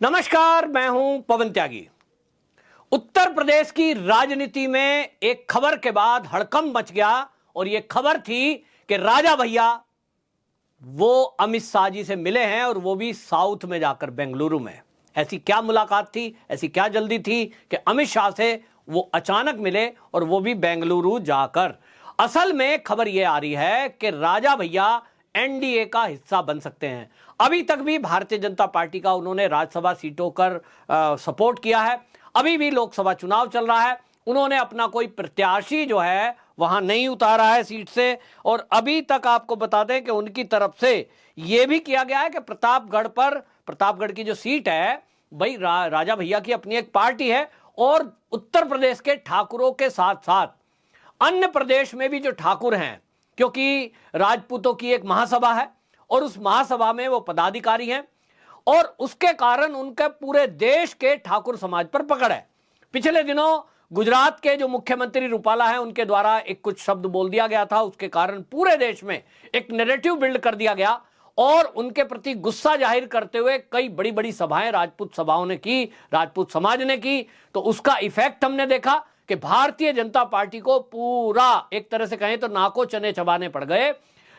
नमस्कार, मैं हूं पवन त्यागी। उत्तर प्रदेश की राजनीति में एक खबर के बाद हड़कंप मच गया और यह खबर थी कि राजा भैया वो अमित शाह जी से मिले हैं और वो भी साउथ में जाकर, बेंगलुरु में। ऐसी क्या मुलाकात थी, ऐसी क्या जल्दी थी कि अमित शाह से वो अचानक मिले और वो भी बेंगलुरु जाकर। असल में खबर यह आ रही है कि राजा भैया एनडीए का हिस्सा बन सकते हैं। अभी तक भी भारतीय जनता पार्टी का उन्होंने राज्यसभा सीटों पर सपोर्ट किया है। अभी भी लोकसभा चुनाव चल रहा है, उन्होंने अपना कोई प्रत्याशी जो है वहां नहीं उतारा है सीट से। और अभी तक आपको बता दें कि उनकी तरफ से यह भी किया गया है कि प्रतापगढ़ की जो सीट है भाई, राजा भैया की अपनी एक पार्टी है और उत्तर प्रदेश के ठाकुरों के साथ साथ अन्य प्रदेश में भी जो ठाकुर हैं, क्योंकि राजपूतों की एक महासभा है और उस महासभा में वो पदाधिकारी हैं और उसके कारण उनके पूरे देश के ठाकुर समाज पर पकड़ है। पिछले दिनों गुजरात के जो मुख्यमंत्री रूपाला हैं, उनके द्वारा एक कुछ शब्द बोल दिया गया था, उसके कारण पूरे देश में एक नैरेटिव बिल्ड कर दिया गया और उनके प्रति गुस्सा जाहिर करते हुए कई बड़ी बड़ी सभाएं राजपूत सभाओं ने की, राजपूत समाज ने की। तो उसका इफेक्ट हमने देखा कि भारतीय जनता पार्टी को पूरा एक तरह से कहें तो नाको चने चबाने पड़ गए।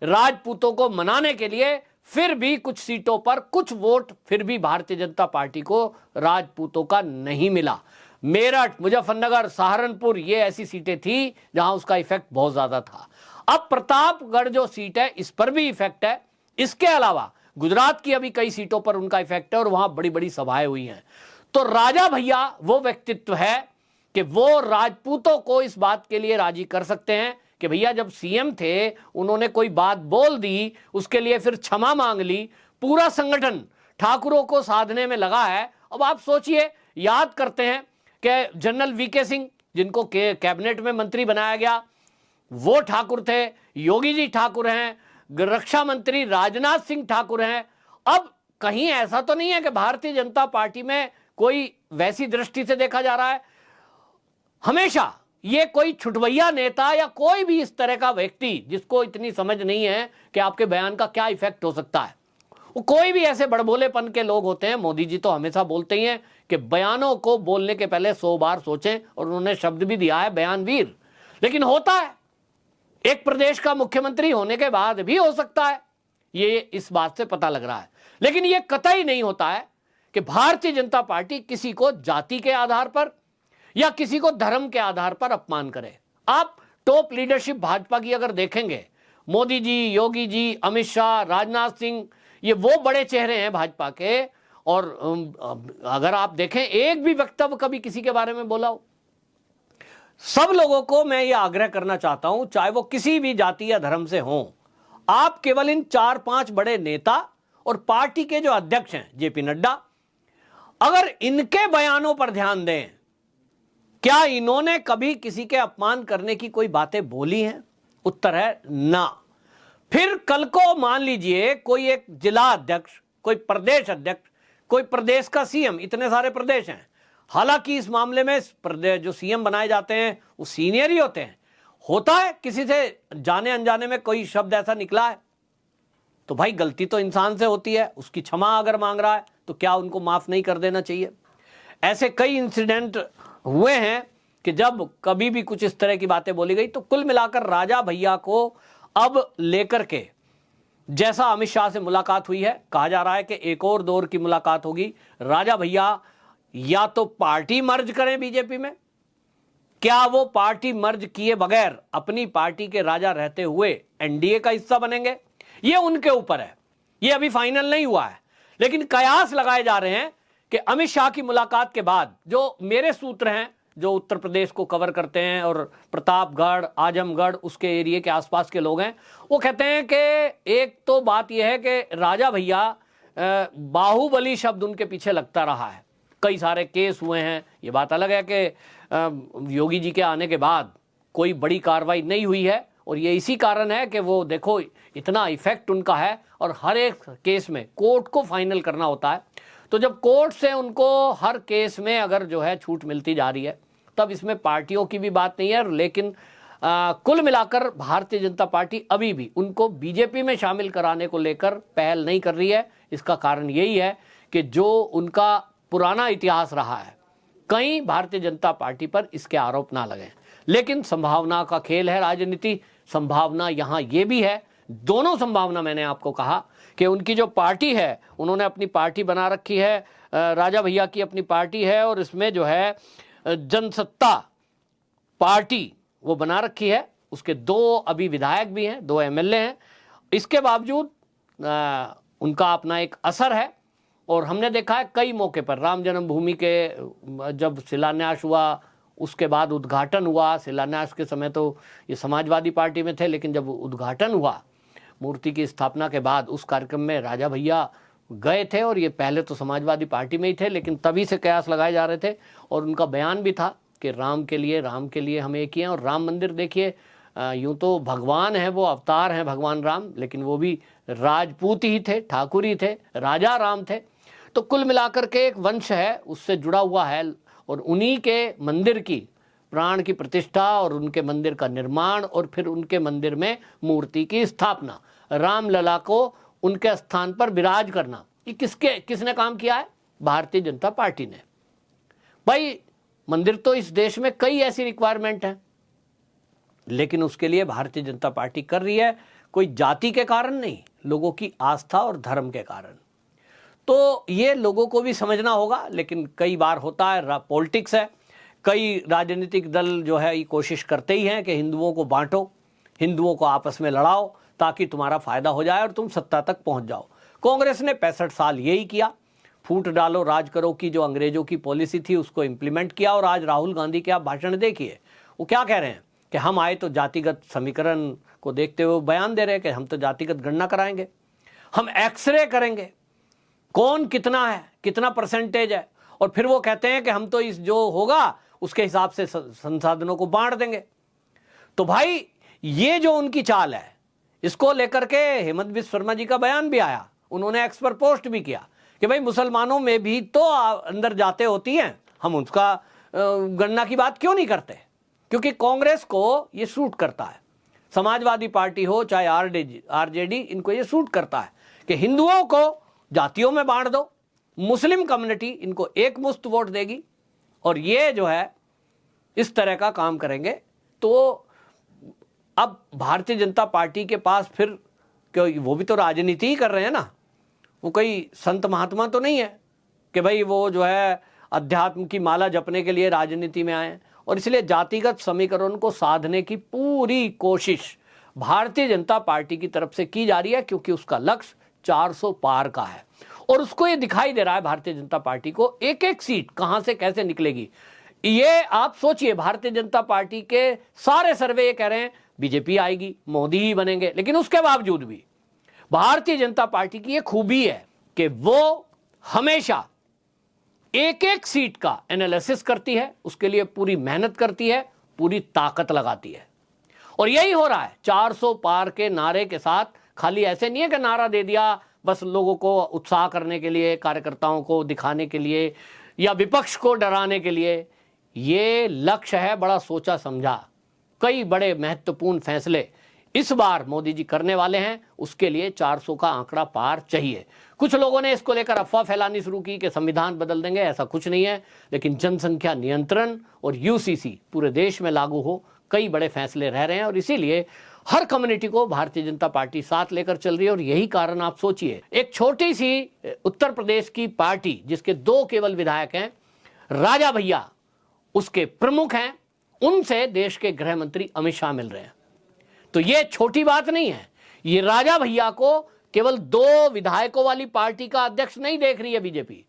राजपूतों को मनाने के लिए फिर भी कुछ सीटों पर कुछ वोट फिर भी भारतीय जनता पार्टी को राजपूतों का नहीं मिला। मेरठ, मुजफ्फरनगर, सहारनपुर, ये ऐसी सीटें थी जहां उसका इफेक्ट बहुत ज्यादा था। अब प्रतापगढ़ जो सीट है, इस पर भी इफेक्ट है। इसके अलावा गुजरात की अभी कई सीटों पर उनका इफेक्ट है और वहां बड़ी बड़ी सभाएं हुई हैं। तो राजा भैया वो व्यक्तित्व है कि वो राजपूतों को इस बात के लिए राजी कर सकते हैं कि भैया जब सीएम थे उन्होंने कोई बात बोल दी, उसके लिए फिर क्षमा मांग ली, पूरा संगठन ठाकुरों को साधने में लगा है। अब आप सोचिए, याद करते हैं कि जनरल वीके सिंह, जिनको कैबिनेट में मंत्री बनाया गया, वो ठाकुर थे। योगी जी ठाकुर हैं, रक्षा मंत्री राजनाथ सिंह ठाकुर हैं। अब कहीं ऐसा तो नहीं है कि भारतीय जनता पार्टी में कोई वैसी दृष्टि से देखा जा रहा है। हमेशा ये कोई छुटवैया नेता या कोई भी इस तरह का व्यक्ति जिसको इतनी समझ नहीं है कि आपके बयान का क्या इफेक्ट हो सकता है, वो कोई भी ऐसे बड़बोलेपन के लोग होते हैं। मोदी जी तो हमेशा बोलते ही हैं कि बयानों को बोलने के पहले 100 बार सोचें, और उन्होंने शब्द भी दिया है बयानवीर। लेकिन होता है, एक प्रदेश का मुख्यमंत्री होने के बाद भी हो सकता है, ये इस बात से पता लग रहा है। लेकिन यह कतई नहीं होता है कि भारतीय जनता पार्टी किसी को जाति के आधार पर या किसी को धर्म के आधार पर अपमान करे। आप टॉप लीडरशिप भाजपा की अगर देखेंगे, मोदी जी, योगी जी, अमित शाह, राजनाथ सिंह, ये वो बड़े चेहरे हैं भाजपा के। और अगर आप देखें, एक भी वक्तव्य कभी किसी के बारे में बोला हो। सब लोगों को मैं ये आग्रह करना चाहता हूं, चाहे वो किसी भी जाति या धर्म से हों, आप केवल इन 4-5 बड़े नेता और पार्टी के जो अध्यक्ष हैं जेपी नड्डा, अगर इनके बयानों पर ध्यान दें, क्या इन्होंने कभी किसी के अपमान करने की कोई बातें बोली हैं? उत्तर है ना। फिर कल को मान लीजिए कोई एक जिला अध्यक्ष, कोई प्रदेश अध्यक्ष, कोई प्रदेश का सीएम, इतने सारे प्रदेश हैं, हालांकि इस मामले में जो सीएम बनाए जाते हैं वो सीनियर ही होते हैं। होता है किसी से जाने अनजाने में कोई शब्द ऐसा निकला है तो भाई गलती तो इंसान से होती है, उसकी क्षमा अगर मांग रहा है तो क्या उनको माफ नहीं कर देना चाहिए? ऐसे कई इंसिडेंट हुए हैं कि जब कभी भी कुछ इस तरह की बातें बोली गई। तो कुल मिलाकर राजा भैया को अब लेकर के, जैसा अमित शाह से मुलाकात हुई है, कहा जा रहा है कि एक और दौर की मुलाकात होगी। राजा भैया या तो पार्टी मर्ज करें बीजेपी में, क्या वो पार्टी मर्ज किए बगैर अपनी पार्टी के राजा रहते हुए एनडीए का हिस्सा बनेंगे, ये उनके ऊपर है। ये अभी फाइनल नहीं हुआ है, लेकिन कयास लगाए जा रहे हैं कि अमित शाह की मुलाकात के बाद, जो मेरे सूत्र हैं जो उत्तर प्रदेश को कवर करते हैं और प्रतापगढ़, आजमगढ़, उसके एरिया के आसपास के लोग हैं, वो कहते हैं कि एक तो बात यह है कि राजा भैया, बाहुबली शब्द उनके पीछे लगता रहा है, कई सारे केस हुए हैं। ये बात अलग है कि योगी जी के आने के बाद कोई बड़ी कार्रवाई नहीं हुई है और ये इसी कारण है कि वो देखो इतना इफेक्ट उनका है और हर एक केस में कोर्ट को फाइनल करना होता है। तो जब कोर्ट से उनको हर केस में अगर जो है छूट मिलती जा रही है, तब इसमें पार्टियों की भी बात नहीं है। लेकिन कुल मिलाकर भारतीय जनता पार्टी अभी भी उनको बीजेपी में शामिल कराने को लेकर पहल नहीं कर रही है। इसका कारण यही है कि जो उनका पुराना इतिहास रहा है, कहीं भारतीय जनता पार्टी पर इसके आरोप ना लगे। लेकिन संभावना का खेल है राजनीति, संभावना यहां यह भी है, दोनों संभावना मैंने आपको कहा कि उनकी जो पार्टी है, उन्होंने अपनी पार्टी बना रखी है, राजा भैया की अपनी पार्टी है, और इसमें जो है जनसत्ता पार्टी वो बना रखी है। उसके 2 अभी विधायक भी हैं, 2 एमएलए हैं। इसके बावजूद उनका अपना एक असर है, और हमने देखा है कई मौके पर, राम जन्मभूमि के जब शिलान्यास हुआ, उसके बाद उद्घाटन हुआ। शिलान्यास के समय तो ये समाजवादी पार्टी में थे, लेकिन जब उद्घाटन हुआ मूर्ति की स्थापना के बाद, उस कार्यक्रम में राजा भैया गए थे, और ये पहले तो समाजवादी पार्टी में ही थे, लेकिन तभी से कयास लगाए जा रहे थे, और उनका बयान भी था कि राम के लिए हम एक ही हैं। और राम मंदिर देखिए, यूं तो भगवान है, वो अवतार हैं भगवान राम, लेकिन वो भी राजपूत ही थे, ठाकुर ही थे, राजा राम थे। तो कुल मिलाकर के एक वंश है, उससे जुड़ा हुआ है, और उन्हीं के मंदिर की प्राण की प्रतिष्ठा, और उनके मंदिर का निर्माण, और फिर उनके मंदिर में मूर्ति की स्थापना, रामलला को उनके स्थान पर विराज करना, ये किसने काम किया है? भारतीय जनता पार्टी ने। भाई मंदिर तो इस देश में कई ऐसी रिक्वायरमेंट है, लेकिन उसके लिए भारतीय जनता पार्टी कर रही है, कोई जाति के कारण नहीं, लोगों की आस्था और धर्म के कारण। तो ये लोगों को भी समझना होगा, लेकिन कई बार होता है, पॉलिटिक्स है, कई राजनीतिक दल जो है ये कोशिश करते ही हैं कि हिंदुओं को बांटो, हिंदुओं को आपस में लड़ाओ, ताकि तुम्हारा फायदा हो जाए और तुम सत्ता तक पहुंच जाओ। कांग्रेस ने 65 साल यही किया, फूट डालो राज करो की जो अंग्रेजों की पॉलिसी थी उसको इंप्लीमेंट किया। और आज राहुल गांधी के आप भाषण देखिए, वो क्या कह रहे हैं कि हम आए तो जातिगत समीकरण को देखते हुए बयान दे रहे हैं कि हम तो जातिगत गणना कराएंगे, हम एक्सरे करेंगे कौन कितना है, कितना परसेंटेज है, और फिर वो कहते हैं कि हम तो इस जो होगा उसके हिसाब से संसाधनों को बांट देंगे। तो भाई ये जो उनकी चाल है, इसको लेकर के हेमंत बिस्व शर्मा जी का बयान भी आया, उन्होंने एक्स पर पोस्ट भी किया कि भाई मुसलमानों में भी तो अंदर जाते होती हैं, हम उसका गणना की बात क्यों नहीं करते, क्योंकि कांग्रेस को ये सूट करता है, समाजवादी पार्टी हो चाहे आरजेडी, इनको ये सूट करता है कि हिंदुओं को जातियों में बांट दो, मुस्लिम कम्युनिटी इनको एक मुश्त वोट देगी, और ये जो है इस तरह का काम करेंगे। तो अब भारतीय जनता पार्टी के पास फिर, क्योंकि वो भी तो राजनीति ही कर रहे हैं ना, वो कोई संत महात्मा तो नहीं है कि भाई वो जो है अध्यात्म की माला जपने के लिए राजनीति में आए। और इसलिए जातिगत समीकरण को साधने की पूरी कोशिश भारतीय जनता पार्टी की तरफ से की जा रही है, क्योंकि उसका लक्ष्य 400 पार का है, और उसको ये दिखाई दे रहा है भारतीय जनता पार्टी को एक एक सीट कहां से कैसे निकलेगी। ये आप सोचिए, भारतीय जनता पार्टी के सारे सर्वे ये कह रहे हैं बीजेपी आएगी, मोदी ही बनेंगे, लेकिन उसके बावजूद भी भारतीय जनता पार्टी की ये खूबी है कि वो हमेशा एक एक सीट का एनालिसिस करती है, उसके लिए पूरी मेहनत करती है, पूरी ताकत लगाती है। और यही हो रहा है 400 पार के नारे के साथ। खाली ऐसे नहीं है कि नारा दे दिया बस लोगों को उत्साह करने के लिए, कार्यकर्ताओं को दिखाने के लिए, या विपक्ष को डराने के लिए। ये लक्ष्य है बड़ा सोचा समझा, कई बड़े महत्वपूर्ण फैसले इस बार मोदी जी करने वाले हैं, उसके लिए 400 का आंकड़ा पार चाहिए। कुछ लोगों ने इसको लेकर अफवाह फैलानी शुरू की कि संविधान बदल देंगे, ऐसा कुछ नहीं है, लेकिन जनसंख्या नियंत्रण और यूसीसी पूरे देश में लागू हो, कई बड़े फैसले रह रहे हैं, और इसीलिए हर कम्युनिटी को भारतीय जनता पार्टी साथ लेकर चल रही है। और यही कारण आप सोचिए, एक छोटी सी उत्तर प्रदेश की पार्टी जिसके 2 केवल विधायक हैं, राजा भैया उसके प्रमुख हैं, उनसे देश के गृह मंत्री अमित शाह मिल रहे हैं। तो ये छोटी बात नहीं है, ये राजा भैया को केवल 2 विधायकों वाली पार्टी का अध्यक्ष नहीं देख रही है बीजेपी,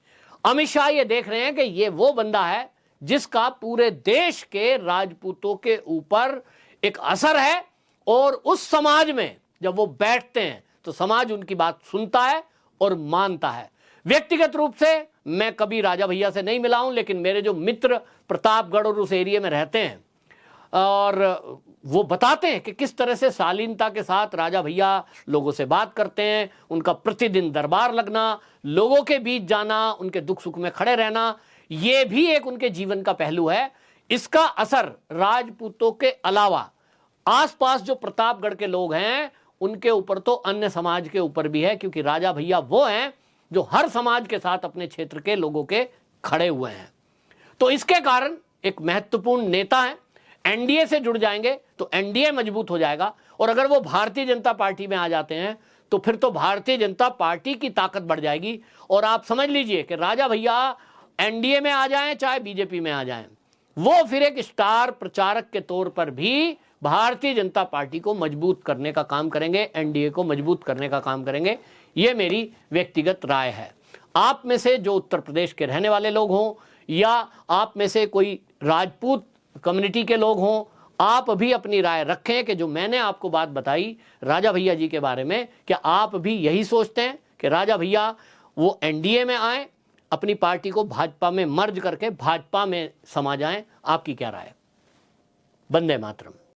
अमित शाह ये देख रहे हैं कि ये वो बंदा है जिसका पूरे देश के राजपूतों के ऊपर एक असर है, और उस समाज में जब वो बैठते हैं तो समाज उनकी बात सुनता है और मानता है। व्यक्तिगत रूप से मैं कभी राजा भैया से नहीं मिला हूं, लेकिन मेरे जो मित्र प्रतापगढ़ और उस एरिया में रहते हैं, और वो बताते हैं कि किस तरह से शालीनता के साथ राजा भैया लोगों से बात करते हैं, उनका प्रतिदिन दरबार लगना, लोगों के बीच जाना, उनके दुख सुख में खड़े रहना, ये भी एक उनके जीवन का पहलू है। इसका असर राजपूतों के अलावा आसपास जो प्रतापगढ़ के लोग हैं उनके ऊपर तो अन्य समाज के ऊपर भी है, क्योंकि राजा भैया वो हैं जो हर समाज के साथ अपने क्षेत्र के लोगों के खड़े हुए हैं। तो इसके कारण एक महत्वपूर्ण नेता है, एनडीए से जुड़ जाएंगे तो एनडीए मजबूत हो जाएगा, और अगर वो भारतीय जनता पार्टी में आ जाते हैं तो फिर तो भारतीय जनता पार्टी की ताकत बढ़ जाएगी। और आप समझ लीजिए कि राजा भैया एनडीए में आ जाएं चाहे बीजेपी में आ जाएं, वो फिर एक स्टार प्रचारक के तौर पर भी भारतीय जनता पार्टी को मजबूत करने का काम करेंगे, एनडीए को मजबूत करने का काम करेंगे। ये मेरी व्यक्तिगत राय है। आप में से जो उत्तर प्रदेश के रहने वाले लोग हों या आप में से कोई राजपूत कम्युनिटी के लोग हों, आप भी अपनी राय रखें कि जो मैंने आपको बात बताई राजा भैया जी के बारे में, क्या आप भी यही सोचते हैं कि राजा भैया वो एनडीए में आए, अपनी पार्टी को भाजपा में मर्ज करके भाजपा में समा जाएं? आपकी क्या राय है? वंदे मातरम।